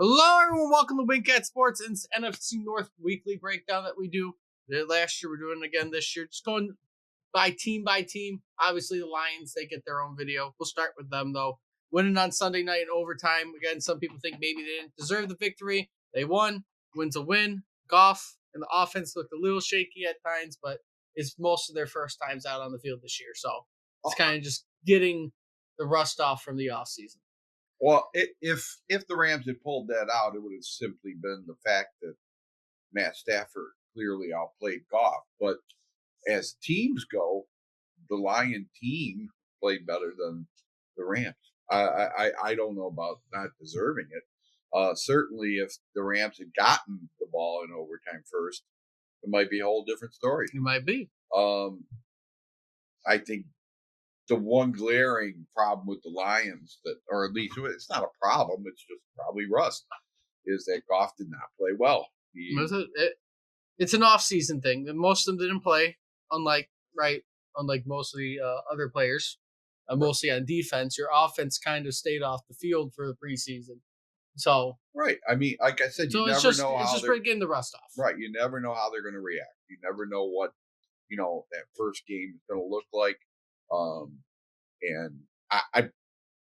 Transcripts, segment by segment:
Hello, everyone. Welcome to Wingcat Sports and NFC North weekly breakdown that we do. Did it last year. We're doing it again this year. Just going by team. Obviously, the Lions, they get their own video. We'll start with them, though. Winning on Sunday night in overtime. Again, some people think maybe they didn't deserve the victory. They won. Win's a win. Goff and the offense looked a little shaky at times, but it's most of their first times out on the field this year. So it's kind of just getting the rust off from the offseason. Well, if the Rams had pulled that out, it would have simply been the fact that Matt Stafford clearly outplayed Goff. But as teams go, the Lion team played better than the Rams. I don't know about not deserving it. Certainly, if the Rams had gotten the ball in overtime first, it might be a whole different story. It might be. I think the one glaring problem with the Lions, or at least it's not a problem, it's just probably rust, is that Goff did not play well. It's an off-season thing. Most of them didn't play, unlike most of the other players. Mostly on defense. Your offense kind of stayed off the field for the preseason. So right. I mean, like I said, you never know how it's just getting the rust off. Right. You never know how they're going to react. You never know what that first game is going to look like. And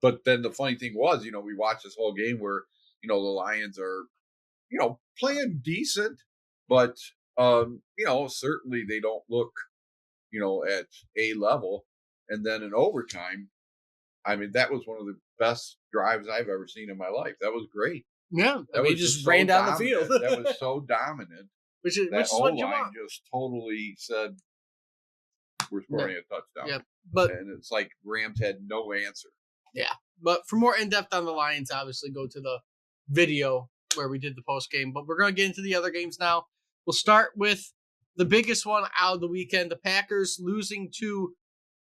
but then the funny thing was, we watched this whole game where, the Lions are, playing decent, but, certainly they don't look, at a level. And then in overtime, I mean, that was one of the best drives I've ever seen in my life. That was great. Yeah. He just ran down the field. That was so dominant. Which is what you want. Just totally said, we're scoring a touchdown. Yeah, and it's like Rams had no answer. Yeah, but for more in-depth on the Lions, obviously go to the video where we did the post-game. But we're going to get into the other games now. We'll start with the biggest one out of the weekend, the Packers losing to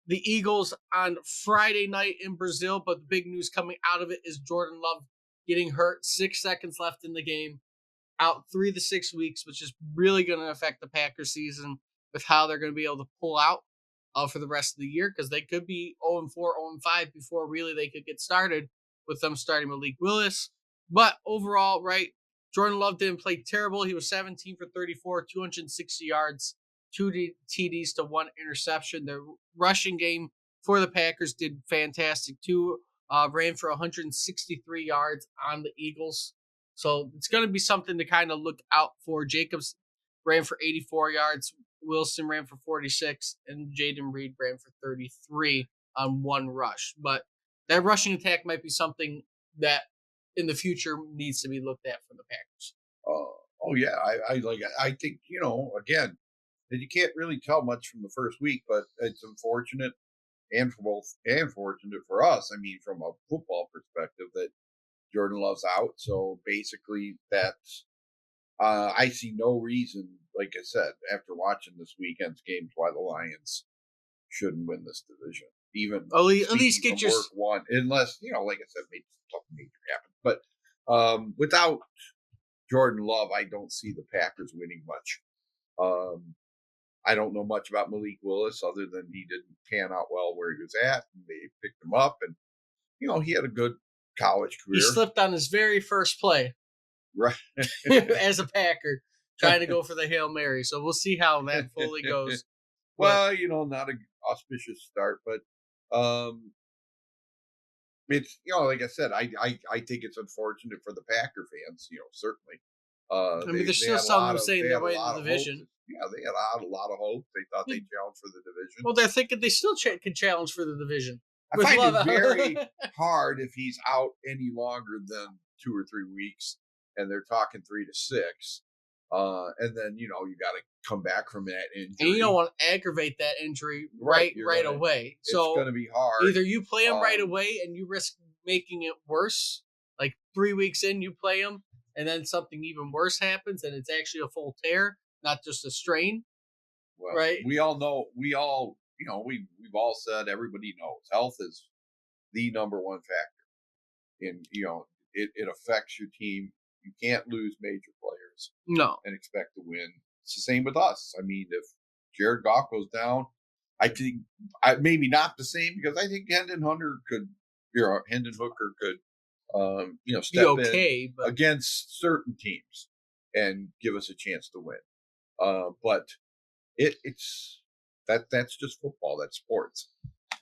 the Eagles on Friday night in Brazil. But the big news coming out of it is Jordan Love getting hurt, 6 seconds left in the game, out 3 to 6 weeks, which is really going to affect the Packers season with how they're going to be able to pull out for the rest of the year, because they could be 0-4, 0-5 before really they could get started with them starting Malik Willis. But overall, right, Jordan Love didn't play terrible. He was 17 for 34, 260 yards, 2 TDs to 1 interception. The rushing game for the Packers did fantastic too. Ran for 163 yards on the Eagles. So it's going to be something to kind of look out for. Jacobs ran for 84 yards. Wilson ran for 46, and Jaden Reed ran for 33 on 1 rush. But that rushing attack might be something that in the future needs to be looked at from the Packers. Oh yeah, I think again, that you can't really tell much from the first week, but it's unfortunate, and fortunate for us. I mean, from a football perspective, that Jordan Love's out. So basically, that's I see no reason, like I said, after watching this weekend's games, why the Lions shouldn't win this division. Even at least get your one, unless like I said, maybe something major happens. But without Jordan Love, I don't see the Packers winning much. I don't know much about Malik Willis other than he didn't pan out well where he was at, and they picked him up, and he had a good college career. He slipped on his very first play. Right. As a Packer, trying to go for the Hail Mary. So we'll see how that fully goes. Well, not an auspicious start, but it's like I said, I think it's unfortunate for the Packer fans, certainly. I mean, there's still some saying they're winning the division. Yeah, they had a lot of hope. They thought they'd challenge for the division. Well, they're thinking they still can challenge for the division. I find it very hard if he's out any longer than 2 or 3 weeks. And they're talking 3 to 6. And then, you got to come back from that injury. And you don't want to aggravate that injury right away. So it's going to be hard. Either you play him right away and you risk making it worse. Like 3 weeks in, you play him, and then something even worse happens, and it's actually a full tear, not just a strain. Well, right? We all know. We've all said, everybody knows, health is the number one factor. And, it affects your team. You can't lose major players and expect to win. It's the same with us. I mean, if Jared Goff goes down, I think maybe not the same, because I think Hendon Hooker could Be step in okay, but against certain teams and give us a chance to win. But it's that's just football. That's sports.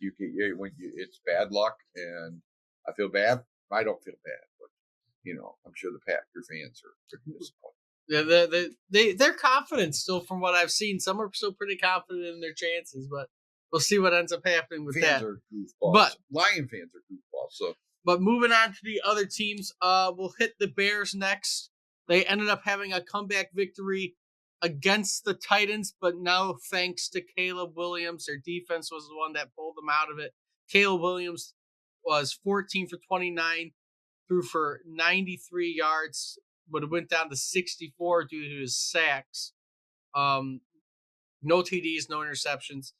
When it's bad luck, and I feel bad. I don't feel bad, but I'm sure the Packer fans are pretty disappointed. yeah, they're confident still from what I've seen. Some are still pretty confident in their chances, but we'll see what ends up happening with Fans that. are But goofballs. Lion fans are goofballs. So moving on to the other teams, we'll hit the Bears next. They ended up having a comeback victory against the Titans, but now thanks to Caleb Williams, their defense was the one that pulled them out of it. Caleb Williams was 14 for 29, threw for 93 yards, but it went down to 64 due to his sacks. Um, no TDs, no interceptions.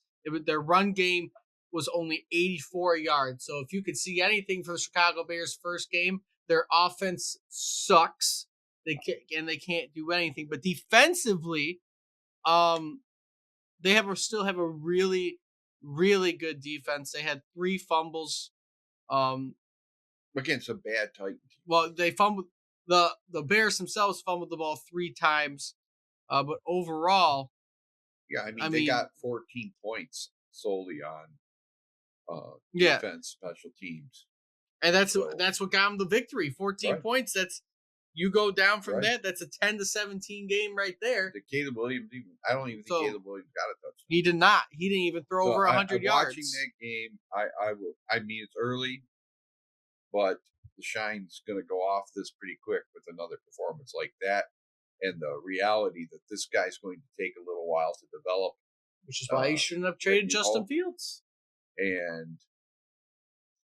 Their run game was only 84 yards. So if you could see anything from the Chicago Bears' first game, their offense sucks. They can't do anything. But defensively, um, still have a really, really good defense. They had 3 fumbles. Um, against a bad Titan team. well, they fumbled the Bears themselves fumbled the ball 3 times. But overall, Yeah, I I mean they mean, got 14 points solely on yeah, defense, special teams. and So that's what got them the victory. 14 right, points. That's you go down from right. that. That's a 10-17 game right there. Did Caleb Williams even? I don't even think So Caleb Williams got a touchdown. he did not. He didn't even throw So over I'm 100 watching yards. that game. I will. I mean, it's early, but the shine's going to go off this pretty quick with another performance like that, and the reality that this guy's going to take a little while to develop Which is why he shouldn't have at traded Justin Fields. And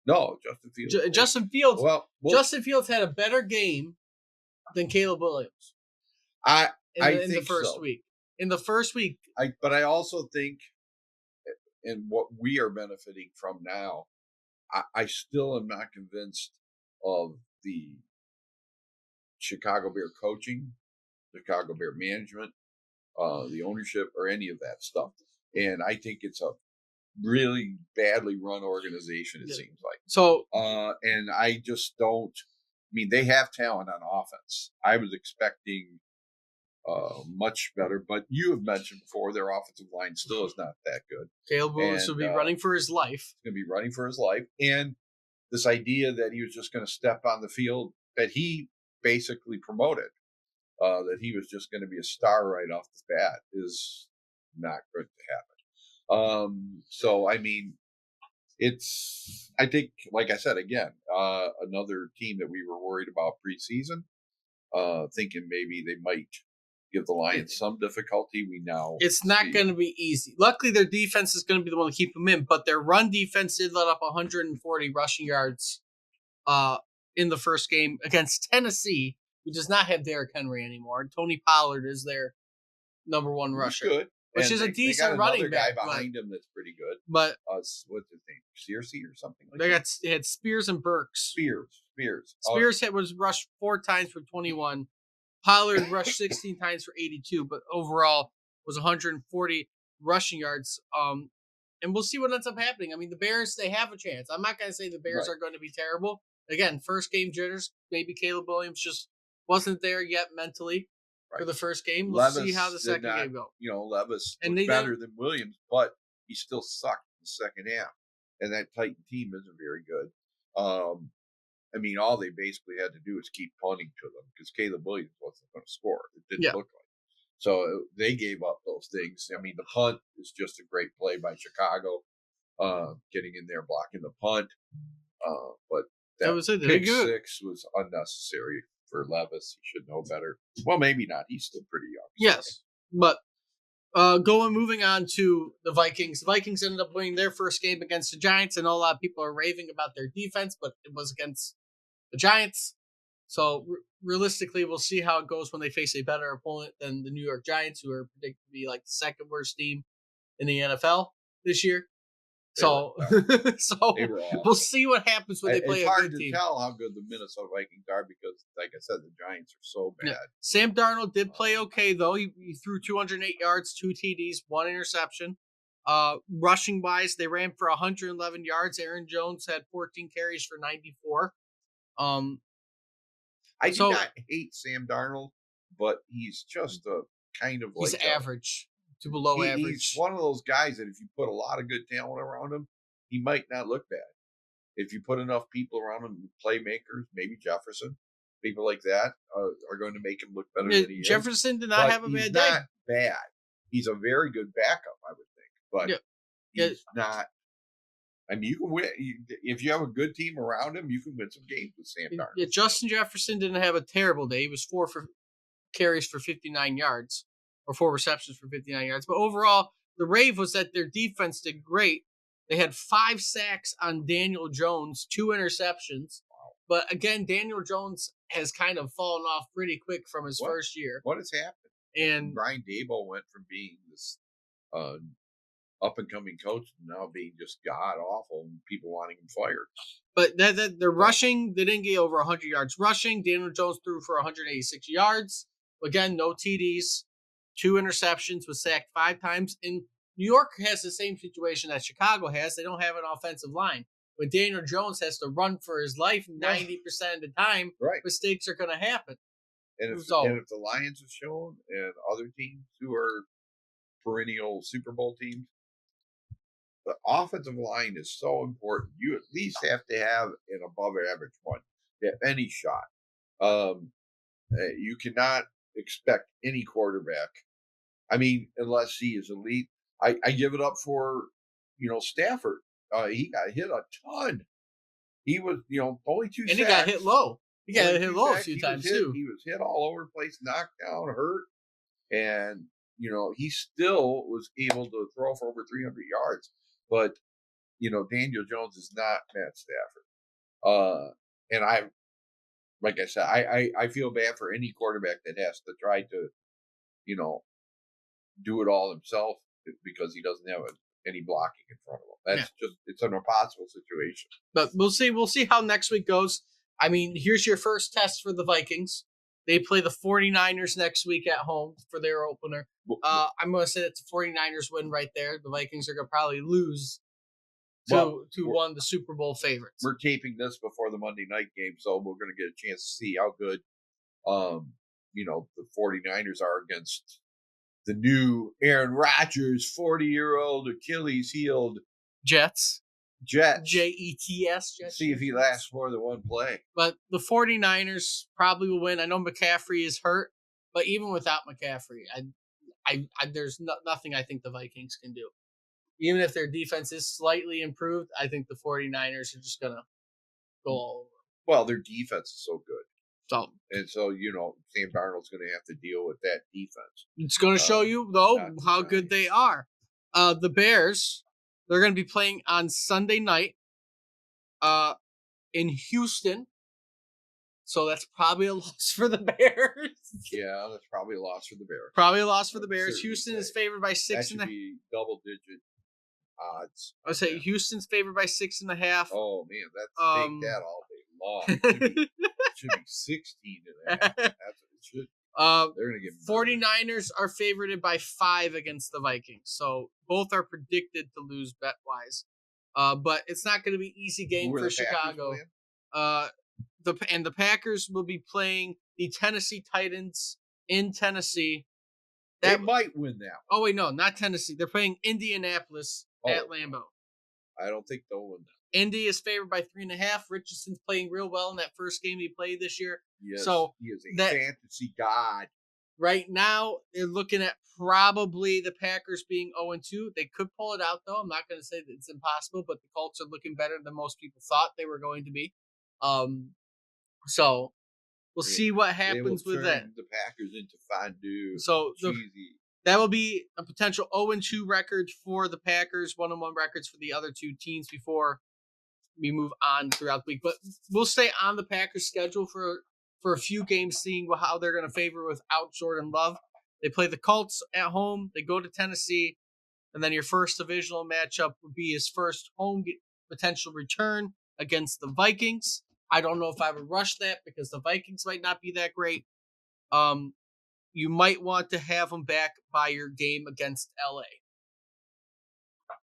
no, Justin Fields. Justin Fields. Well, Justin Fields had a better game than Caleb Williams I in the think first so. week. In the first week, But I also think, and what we are benefiting from now, I still am not convinced of the Chicago Bear coaching, Chicago Bear management, the ownership, or any of that stuff. And I think it's a really badly run organization. It seems like so. And I just don't. I mean, they have talent on offense. I was expecting much better, but you have mentioned before their offensive line still is not that good. Caleb Williams will be running for his life. Going to be running for his life, and this idea that he was just going to step on the field that he basically promoted, that he was just going to be a star right off the bat, is not going to happen. So I mean, I think, like I said again, another team that we were worried about preseason, thinking maybe they might give the Lions some difficulty. We now It's not going to be easy. Luckily, their defense is going to be the one to keep them in, but their run defense did let up 140 rushing yards in the first game against Tennessee, who does not have Derrick Henry anymore. Tony Pollard is their number 1 rusher, good, which is a decent running back. Guy behind him that's pretty good. But what's his name? Searcy or something like that? They had Spears and Burks. Spears was rushed 4 times for 21. Pollard rushed 16 times for 82, but overall was 140 rushing yards. And we'll see what ends up happening. I mean, the Bears, they have a chance. I'm not going to say the Bears are going to be terrible. Again, first game jitters. Maybe Caleb Williams just wasn't there yet mentally for the first game. We'll see how the second game goes. Levis was better than Williams, but he still sucked in the second half. And that Titan team isn't very good. I mean, all they basically had to do was keep punting to them because Caleb Williams wasn't going to score. It didn't look like. So they gave up those things. I mean, the punt is just a great play by Chicago, getting in there, blocking the punt. But that was it. Pick six was unnecessary for Levis. He should know better. Well, maybe not. He's still pretty young. Yes, but moving on to the Vikings. The Vikings ended up winning their first game against the Giants. I know a lot of people are raving about their defense, but it was against the Giants. So realistically, we'll see how it goes when they face a better opponent than the New York Giants, who are predicted to be like the second worst team in the NFL this year. So we'll see what happens when they play a good team. It's hard to tell how good the Minnesota Vikings are because, like I said, the Giants are so bad. Yeah. Sam Darnold did play okay, though. He threw 208 yards, 2 TDs, 1 interception. Rushing wise, they ran for 111 yards. Aaron Jones had 14 carries for 94. Um, I do so not hate Sam Darnold, but he's just a kind of he's like a average to below he's average. one of those guys that if you put a lot of good talent around him, he might not look bad. If you put enough people around him, playmakers, maybe Jefferson, people like that are going to make him look better than he is. Jefferson did not But have a he's bad day. not bad. He's a very good backup, I would think. But Yeah, yeah, he's not. I mean, you can win if you have a good team around him. You can win some games with Sam yeah. Darnold. Justin Jefferson didn't have a terrible day. He was 4 carries for 59 yards, or 4 receptions for 59 yards. But overall, the rave was that their defense did great. They had 5 sacks on Daniel Jones, 2 interceptions. But again, Daniel Jones has kind of fallen off pretty quick from his What first year. what has happened? And Brian Dable went from being this uh, up and coming coach to now being just god awful and people wanting him fired. but the Well, rushing, they didn't get over 100 yards rushing. Daniel Jones threw for 186 yards. Again, no TDs, 2 interceptions, was sacked 5 times. And New York has the same situation that Chicago has. They don't have an offensive line. When Daniel Jones has to run for his life well, 90% of the time, right. mistakes are going to happen. And So, if the Lions have shown and other teams who are perennial Super Bowl teams, the offensive line is so important. You at least have to have an above average one to have any shot. Um, you cannot expect any quarterback. I mean, unless he is elite. I give it up for Stafford. He got hit a ton. He was only two and he got hit sacks. low. He got Only hit two low a sacks. few He was times hit. too. He was hit all over the place, knocked down, hurt, and he still was able to throw for over 300 yards. But Daniel Jones is not Matt Stafford. And like I said, I feel bad for any quarterback that has to try to you know do it all himself because he doesn't have any blocking in front of him. Yeah. It's an impossible situation. But we'll see. We'll see how next week goes. I mean, here's your first test for the Vikings. They play the 49ers next week at home for their opener. I'm going to say that's a 49ers win right there. The Vikings are going to probably lose to one of the Super Bowl favorites. We're taping this before the Monday night game, so we're going to get a chance to see how good the 49ers are against the new Aaron Rodgers, 40-year-old Achilles healed Jets. Jets. Jets. See if he lasts more than one play. But the 49ers probably will win. I know McCaffrey is hurt, but even without McCaffrey, there's nothing I think the Vikings can do. Even if their defense is slightly improved, I think the 49ers are just going to go all over. Well, their defense is so good. So Sam Darnold's going to have to deal with that defense. It's going to show you, though, how good they are. The Bears, they're going to be playing on Sunday night in Houston. So that's probably a loss for the Bears. Yeah, that's probably a loss for the Bears. Probably a loss for the Bears. Houston is favored by 6.5. That should be double-digit odds. I would say Houston's favored by 6.5. Oh man, that's take that all day long. It should be 16 and a half. That's what it should. They're gonna get 49ers are favored by 5 against the Vikings, so both are predicted to lose bet wise. But it's not going to be easy game for Chicago. The Packers will be playing the Tennessee Titans in Tennessee. They might win that one. Oh wait, no, not Tennessee. They're playing Indianapolis at Lambeau. I don't think they'll win that. Indy is favored by 3.5. Richardson's playing real well in that first game he played this year. Yes, so he is a fantasy god. Right now, they're looking at probably the Packers being 0-2. They could pull it out, though. I'm not going to say that it's impossible, but the Colts are looking better than most people thought they were going to be. So we'll see what happens with that. The Packers into fondue. So that will be a potential 0-2 record for the Packers, 1-1 records for the other two teams before we move on throughout the week. But we'll stay on the Packers schedule for a few games, seeing how they're going to favor without Jordan Love. They play the Colts at home. They go to Tennessee. And then your first divisional matchup would be his first home potential return against the Vikings. I don't know if I would rush that because the Vikings might not be that great. You might want to have them back by your game against LA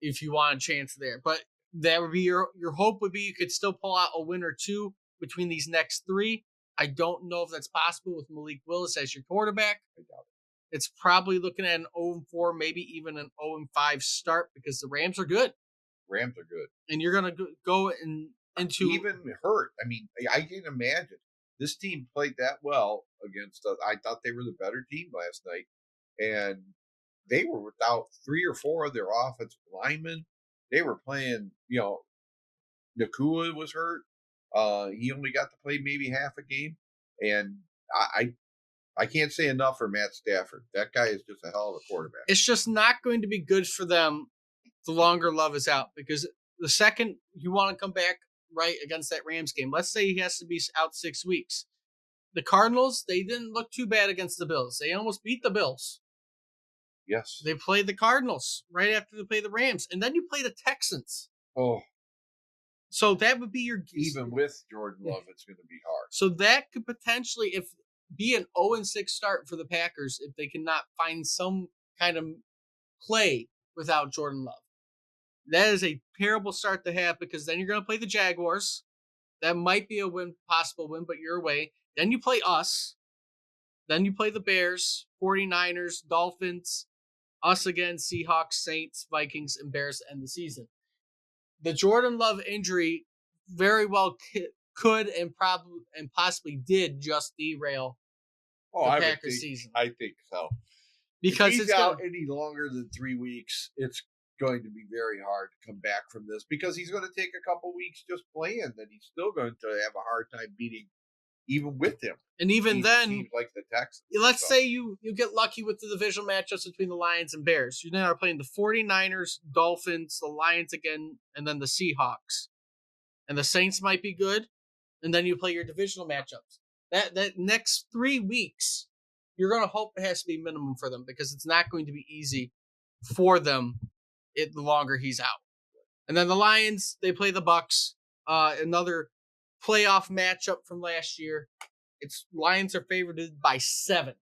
if you want a chance there. But that would be your hope would be you could still pull out a win or two between these next three. I don't know if that's possible with Malik Willis as your quarterback. I doubt It's probably looking at an 0-4, maybe even an 0-5 start because the Rams are good. Rams are good. And you're going to go into Even hurt. I mean, I can imagine this team played that well against us. I thought they were the better team last night, and they were without 3 or 4 of their offensive linemen. They were playing. Nakua was hurt. He only got to play maybe half a game, and I can't say enough for Matt Stafford. That guy is just a hell of a quarterback. it's just not going to be good for them the longer Love is out because the second you want to come back right against that Rams game, let's say he has to be out 6 weeks. The Cardinals, they didn't look too bad against the Bills. They almost beat the Bills. Yes. They played the Cardinals right after they play the Rams, and then you play the Texans. Oh, So that would be your even with Jordan Love, it's going to be hard. So that could potentially be an 0-6 start for the Packers if they cannot find some kind of play without Jordan Love. That is a terrible start to have because then you're going to play the Jaguars. That might be a possible win, but you're away. Then you play us. Then you play the Bears, 49ers, Dolphins, us again, Seahawks, Saints, Vikings, and Bears to end the season. The Jordan Love injury very well could and possibly did just derail the Packers season. I think so. Because if he's out any longer than 3 weeks, it's going to be very hard to come back from this because he's going to take a couple weeks just playing, then he's still going to have a hard time beating even with him. And even then, teams like the Texans. Let's say you get lucky with the divisional matchups between the Lions and Bears. You now are playing the 49ers, Dolphins, the Lions again, and then the Seahawks. And the Saints might be good. And then you play your divisional matchups. That next 3 weeks, you're going to hope it has to be minimum for them because it's not going to be easy for them the longer he's out. And then the Lions, they play the Bucks. Another playoff matchup from last year. Lions are favored by 7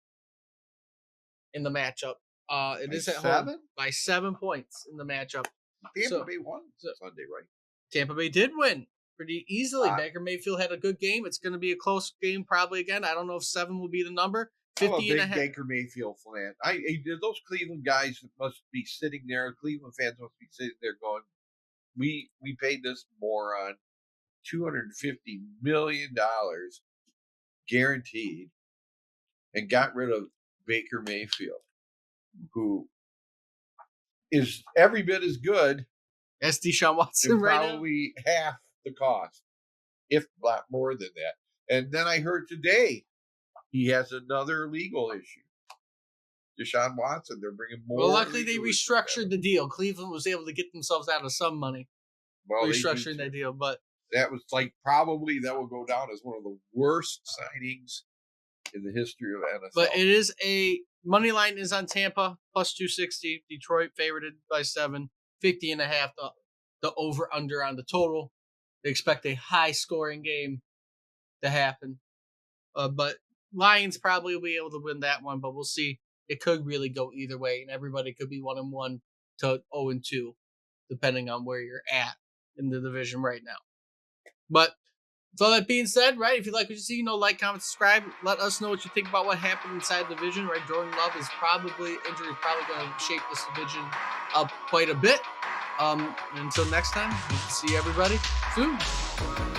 in the matchup. It is at 7? Home by 7 points in the matchup. Tampa Bay won Sunday, right? Tampa Bay did win pretty easily. Baker Mayfield had a good game. It's going to be a close game probably again. I don't know if 7 will be the number. 50 I'm a big Baker Mayfield fan. Those Cleveland guys must be sitting there. Cleveland fans must be sitting there going, "We paid this moron $250 million guaranteed and got rid of Baker Mayfield, who is every bit as good as Deshaun Watson, and right probably half the cost, if not more than that." And then I heard today he has another legal issue. Deshaun Watson, they're bringing more. Well, luckily they restructured the deal. Cleveland was able to get themselves out of some money restructuring that deal, but that was probably that will go down as one of the worst signings in the history of NFL. But it is money line is on Tampa plus 260. Detroit favored by 7, 50.5. The over under on the total. They expect a high scoring game to happen, but Lions probably will be able to win that one. But we'll see. It could really go either way, and everybody could be 1-1 to 0-2, depending on where you're at in the division right now. But with all that being said, right, if you like what you see, like, comment, subscribe. Let us know what you think about what happened inside the division, right? Jordan Love is injury is probably going to shape this division up quite a bit. Until next time, we can see everybody soon.